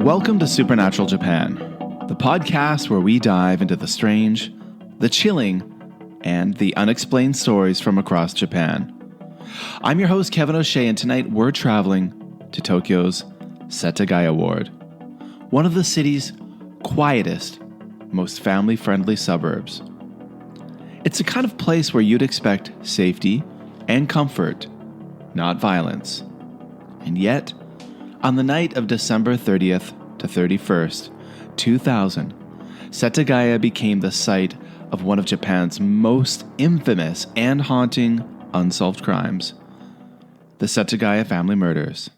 Welcome to Supernatural Japan, the podcast where we dive into the strange, the chilling, and the unexplained stories from across Japan. I'm your host, Kevin O'Shea, and tonight we're traveling to Tokyo's Setagaya Ward, one of the city's quietest, most family-friendly suburbs. It's the kind of place where you'd expect safety and comfort, not violence. And yet, on the night of December 30th to 31st, 2000, Setagaya became the site of one of Japan's most infamous and haunting unsolved crimes, the Setagaya Family Murders.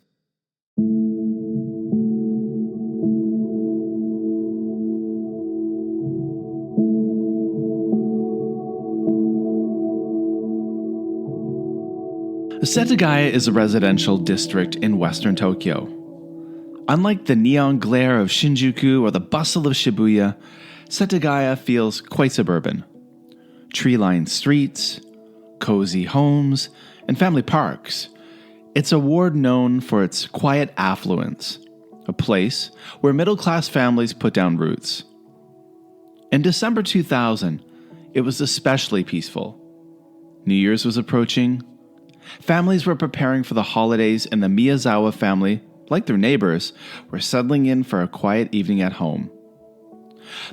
Setagaya is a residential district in western Tokyo. Unlike the neon glare of Shinjuku or the bustle of Shibuya, Setagaya feels quite suburban. Tree-lined streets, cozy homes, and family parks. It's a ward known for its quiet affluence, a place where middle-class families put down roots. In December 2000, it was especially peaceful. New Year's was approaching. Families were preparing for the holidays, and the Miyazawa family, like their neighbors, were settling in for a quiet evening at home.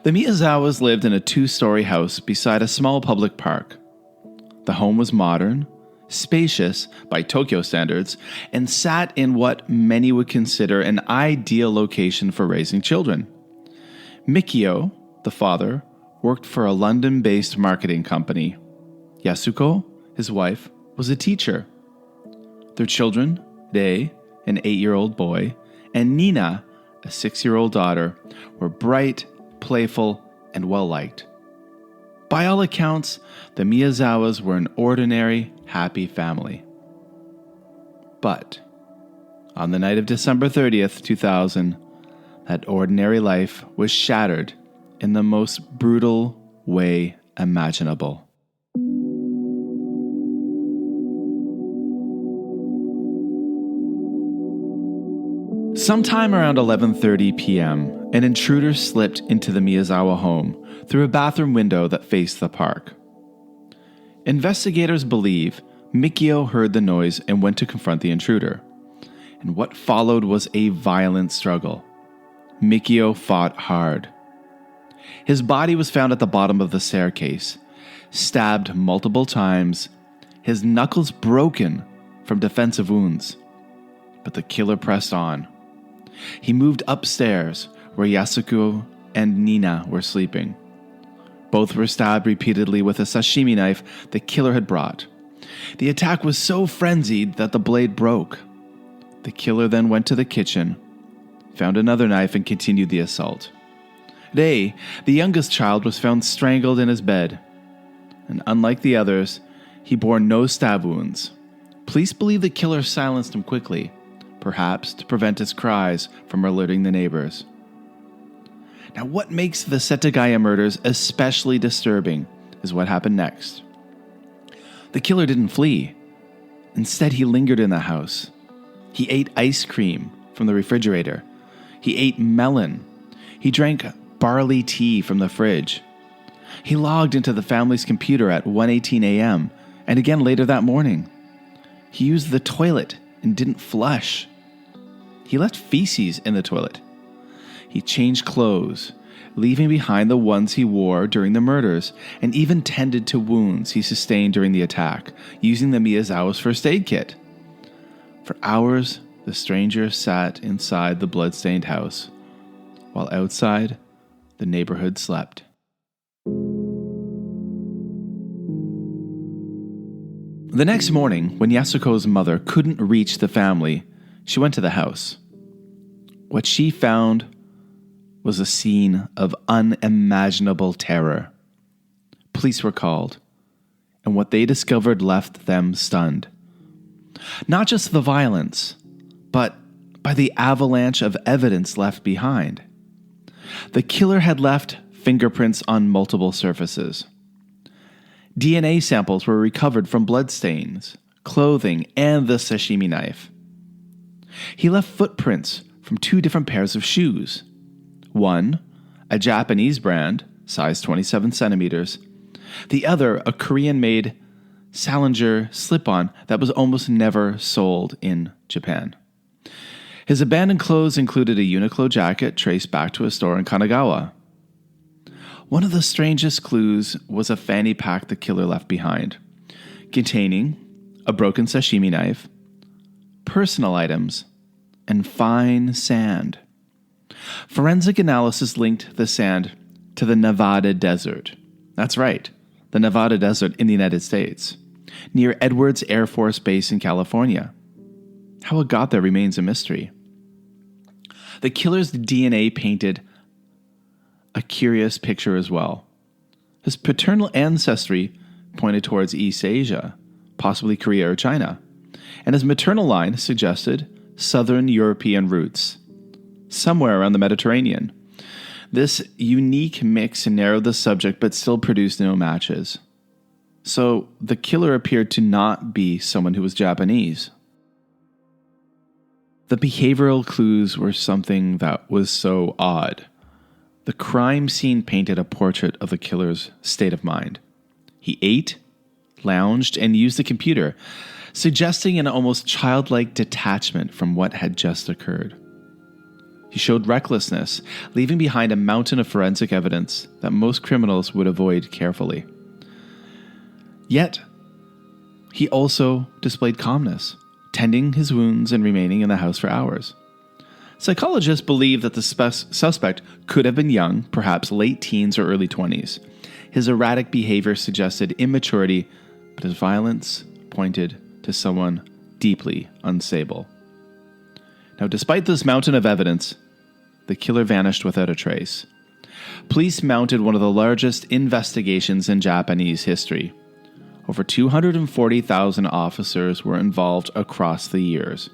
The Miyazawas lived in a 2-story house beside a small public park. The home was modern, spacious by Tokyo standards, and sat in what many would consider an ideal location for raising children. Mikio, the father, worked for a London-based marketing company. Yasuko, his wife, was a teacher. Their children, Rei, an 8-year-old boy, and Nina, a 6-year-old daughter, were bright, playful, and well-liked. By all accounts, the Miyazawas were an ordinary, happy family. But on the night of December 30th, 2000, that ordinary life was shattered in the most brutal way imaginable. Sometime around 11:30 p.m., an intruder slipped into the Miyazawa home through a bathroom window that faced the park. Investigators believe Mikio heard the noise and went to confront the intruder. And what followed was a violent struggle. Mikio fought hard. His body was found at the bottom of the staircase, stabbed multiple times, his knuckles broken from defensive wounds. But the killer pressed on. He moved upstairs, where Yasuko and Nina were sleeping. Both were stabbed repeatedly with a sashimi knife the killer had brought. The attack was so frenzied that the blade broke. The killer then went to the kitchen, found another knife, and continued the assault. Rei, the youngest child, was found strangled in his bed. And unlike the others, he bore no stab wounds. Police believe the killer silenced him quickly, perhaps to prevent his cries from alerting the neighbors. Now, what makes the Setagaya murders especially disturbing is what happened next. The killer didn't flee. Instead, he lingered in the house. He ate ice cream from the refrigerator. He ate melon. He drank barley tea from the fridge. He logged into the family's computer at 1:18 a.m. and again later that morning. He used the toilet and didn't flush. He left feces in the toilet. He changed clothes, leaving behind the ones he wore during the murders, and even tended to wounds he sustained during the attack, using the Miyazawa's first aid kit. For hours, the stranger sat inside the blood-stained house, while outside, the neighborhood slept. The next morning, when Yasuko's mother couldn't reach the family, she went to the house. What she found was a scene of unimaginable terror. Police were called, and what they discovered left them stunned. Not just the violence, but by the avalanche of evidence left behind. The killer had left fingerprints on multiple surfaces. DNA samples were recovered from bloodstains, clothing, and the sashimi knife. He left footprints from 2 different pairs of shoes. One, a Japanese brand, size 27 centimeters. The other, a Korean-made Salinger slip-on that was almost never sold in Japan. His abandoned clothes included a Uniqlo jacket traced back to a store in Kanagawa. One of the strangest clues was a fanny pack the killer left behind, containing a broken sashimi knife, personal items, and fine sand. Forensic analysis linked the sand to the Nevada desert. That's right, the Nevada desert in the United States, near Edwards Air Force Base in California. How it got there remains a mystery. The killer's DNA painted a curious picture as well. His paternal ancestry pointed towards East Asia, possibly Korea or China, and his maternal line suggested Southern European roots, somewhere around the Mediterranean. This unique mix narrowed the subject but still produced no matches. So the killer appeared to not be someone who was Japanese. The behavioral clues were something that was so odd. The crime scene painted a portrait of the killer's state of mind. He ate, lounged, and used the computer, suggesting an almost childlike detachment from what had just occurred. He showed recklessness, leaving behind a mountain of forensic evidence that most criminals would avoid carefully. Yet, he also displayed calmness, tending his wounds and remaining in the house for hours. Psychologists believe that the suspect could have been young, perhaps late teens or early 20s. His erratic behavior suggested immaturity, but his violence pointed to someone deeply unstable. Now, despite this mountain of evidence, the killer vanished without a trace. Police mounted one of the largest investigations in Japanese history. Over 240,000 officers were involved across the years,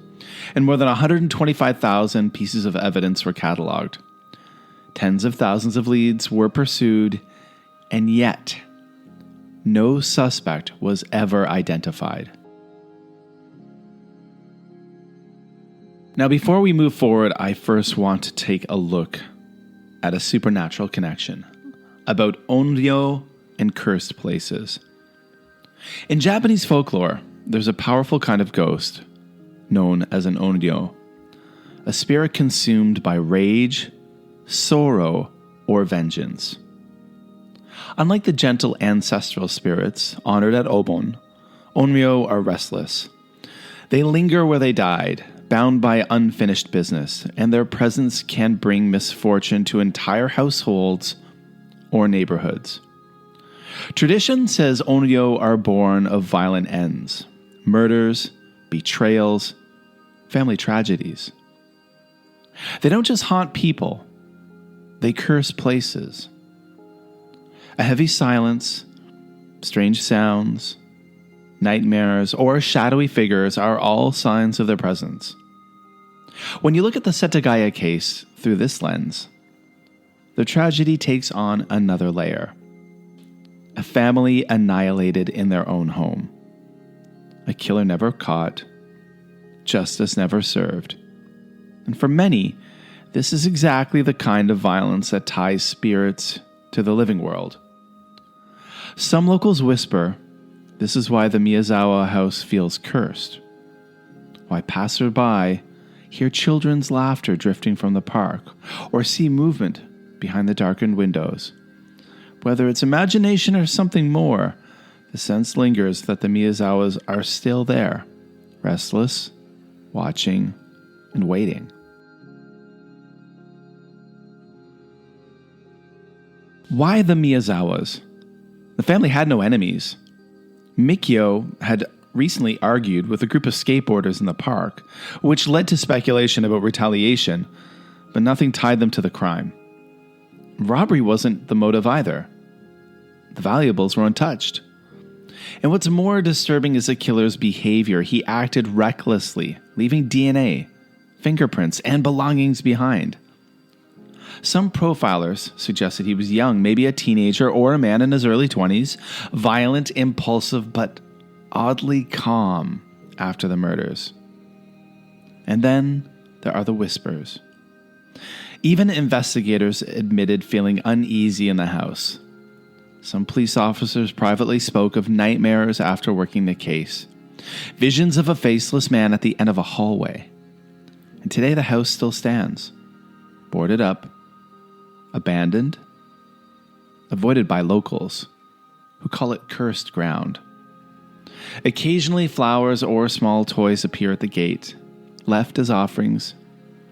and more than 125,000 pieces of evidence were cataloged. Tens of thousands of leads were pursued, and yet, no suspect was ever identified. Now, before we move forward, I first want to take a look at a supernatural connection about onryo and cursed places. In Japanese folklore, there's a powerful kind of ghost known as an onryo, a spirit consumed by rage, sorrow, or vengeance. Unlike the gentle ancestral spirits honored at Obon, onryo are restless. They linger where they died, bound by unfinished business, and their presence can bring misfortune to entire households or neighborhoods. Tradition says onryo are born of violent ends, murders, betrayals, family tragedies. They don't just haunt people, they curse places. A heavy silence, strange sounds, nightmares, or shadowy figures are all signs of their presence. When you look at the Setagaya case through this lens, the tragedy takes on another layer. A family annihilated in their own home. A killer never caught. Justice never served. And for many, this is exactly the kind of violence that ties spirits to the living world. Some locals whisper, this is why the Miyazawa house feels cursed. Why passerby hear children's laughter drifting from the park, or see movement behind the darkened windows. Whether it's imagination or something more, the sense lingers that the Miyazawas are still there, restless, watching, and waiting. Why the Miyazawas? The family had no enemies. Mikio had recently argued with a group of skateboarders in the park, which led to speculation about retaliation, but nothing tied them to the crime. Robbery wasn't the motive either. The valuables were untouched. And what's more disturbing is the killer's behavior. He acted recklessly, leaving DNA, fingerprints, and belongings behind. Some profilers suggested he was young, maybe a teenager or a man in his early 20s, violent, impulsive, but oddly calm after the murders. And then there are the whispers. Even investigators admitted feeling uneasy in the house. Some police officers privately spoke of nightmares after working the case, visions of a faceless man at the end of a hallway. And today the house still stands, boarded up, abandoned, avoided by locals, who call it cursed ground. Occasionally flowers or small toys appear at the gate, left as offerings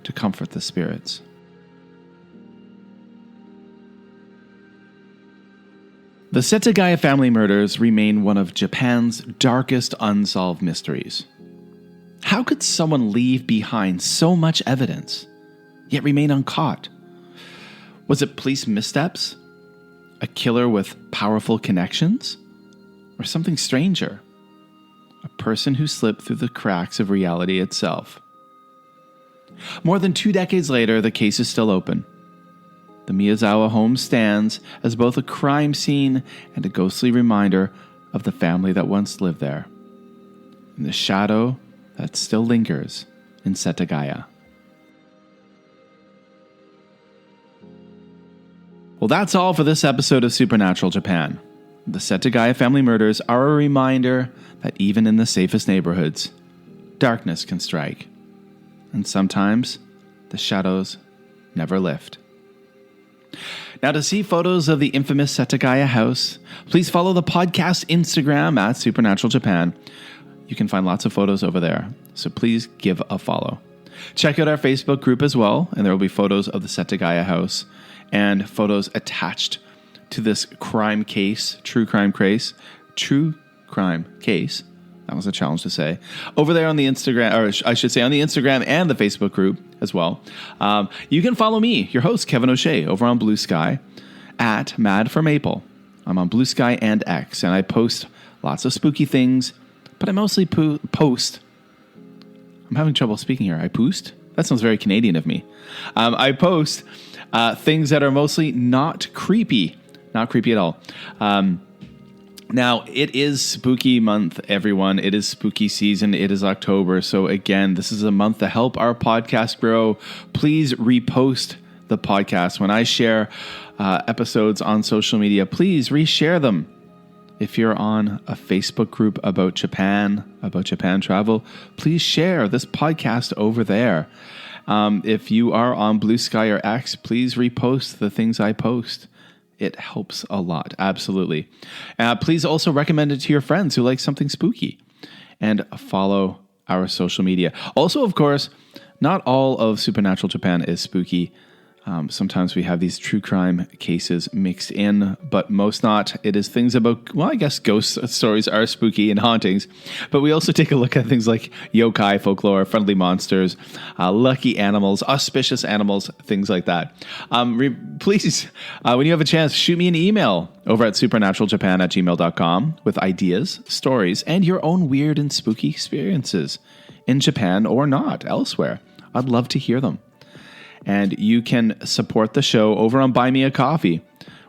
to comfort the spirits. The Setagaya Family Murders remain one of Japan's darkest unsolved mysteries. How could someone leave behind so much evidence, yet remain uncaught? Was it police missteps? A killer with powerful connections? Or something stranger? A person who slipped through the cracks of reality itself? More than 2 decades later, the case is still open. The Miyazawa home stands as both a crime scene and a ghostly reminder of the family that once lived there, and the shadow that still lingers in Setagaya. Well, that's all for this episode of Supernatural Japan. The Setagaya Family Murders are a reminder that even in the safest neighborhoods, darkness can strike. And sometimes the shadows never lift. Now, to see photos of the infamous Setagaya house, please follow the podcast Instagram at Supernatural Japan. You can find lots of photos over there, so please give a follow. Check out our Facebook group as well, and there will be photos of the Setagaya house and photos attached to this crime case, true crime case. That was a challenge to say. Over there on the Instagram, or I should say on the Instagram and the Facebook group as well. You can follow me, your host, Kevin O'Shea, over on Blue Sky at Mad for Maple. I'm on Blue Sky and X, and I post lots of spooky things, but I mostly post. I'm having trouble speaking here. I post? That sounds very Canadian of me. I post things that are mostly not creepy. Not creepy at all. Now, it is spooky month, everyone. It is spooky season. It is October. So again, this is a month to help our podcast grow. Please repost the podcast. When I share episodes on social media, please reshare them. If you're on a Facebook group about Japan travel, please share this podcast over there. If you are on Blue Sky or X, please repost the things I post. It helps a lot. Absolutely. Please also recommend it to your friends who like something spooky, and follow our social media. Also, of course, not all of Supernatural Japan is spooky. Sometimes we have these true crime cases mixed in, but most not. It is things about, well, I guess ghost stories are spooky and hauntings, but we also take a look at things like yokai folklore, friendly monsters, lucky animals, auspicious animals, things like that. Please, when you have a chance, shoot me an email over at supernaturaljapan@gmail.com with ideas, stories, and your own weird and spooky experiences in Japan or not, elsewhere. I'd love to hear them. And you can support the show over on Buy Me a Coffee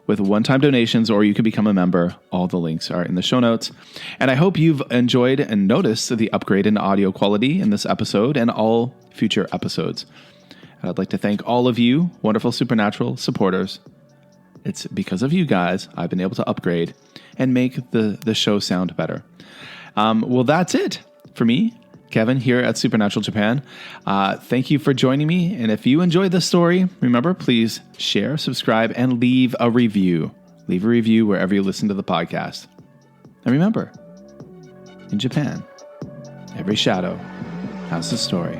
with one-time donations, or you can become a member. All the links are in the show notes. And I hope you've enjoyed and noticed the upgrade in audio quality in this episode and all future episodes. And I'd like to thank all of you, wonderful Supernatural supporters. It's because of you guys I've been able to upgrade and make the show sound better. Well, that's it for me, Kevin, here at Supernatural Japan. Thank you for joining me. And if you enjoyed this story, remember, please share, subscribe, and leave a review. Leave a review wherever you listen to the podcast. And remember, in Japan, every shadow has a story.